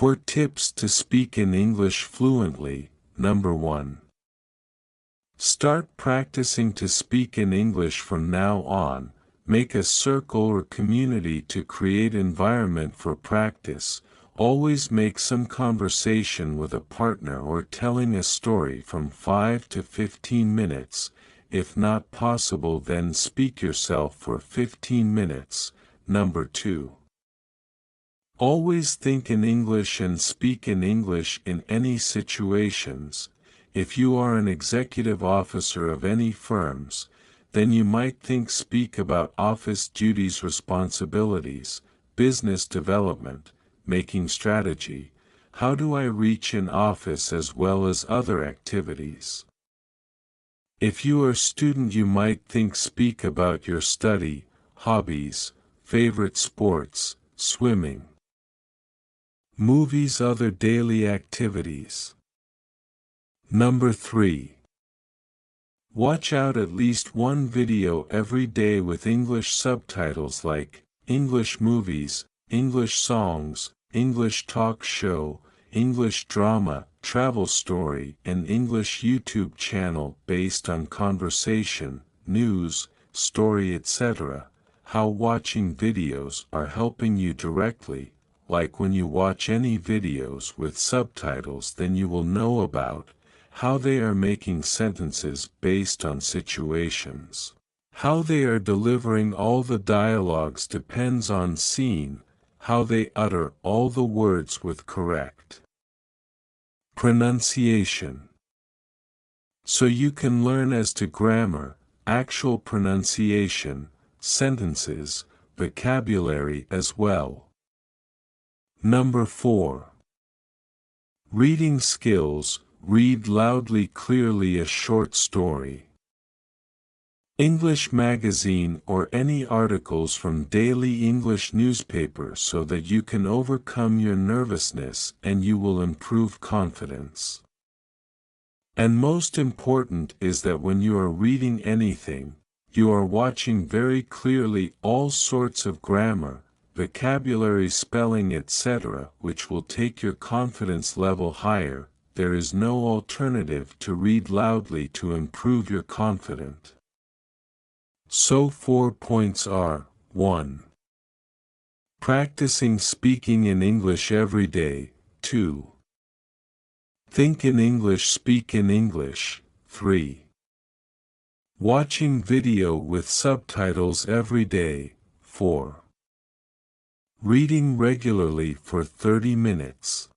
For tips to speak in English fluently, number 1. Start practicing to speak in English from now on. Make a circle or community to create environment for practice. Always make some conversation with a partner or telling a story from 5 to 15 minutes. If not possible, then speak yourself for 15 minutes. Number 2. Always think in English and speak in English in any situations. If you are an executive officer of any firms, then you might speak about office duties, responsibilities, business development, making strategy, how do I reach an office, as well as other activities. If you are a student, you might speak about your study, hobbies, favorite sports, swimming, movies, other daily activities. Number 3. Watch out at least one video every day with English subtitles, like English movies, English songs, English talk show, English drama, travel story, and English YouTube channel based on conversation, news, story, etc. How watching videos are helping you directly. Like when you watch any videos with subtitles, then you will know about how they are making sentences based on situations. How they are delivering all the dialogues depends on scene, how they utter all the words with correct pronunciation. So you can learn as to grammar, actual pronunciation, sentences, vocabulary as well. Number 4. Reading skills. Read loudly, clearly a short story, English magazine, or any articles from daily English newspaper, so that you can overcome your nervousness and you will improve confidence. And most important is that when you are reading anything, you are watching very clearly all sorts of grammar, vocabulary, spelling, etc., which will take your confidence level higher. There is no alternative to read loudly to improve your confidence. So 4 points are: 1. Practicing speaking in English every day. 2. Think in English, speak in English. 3. Watching video with subtitles every day. 4. Reading regularly for 30 minutes.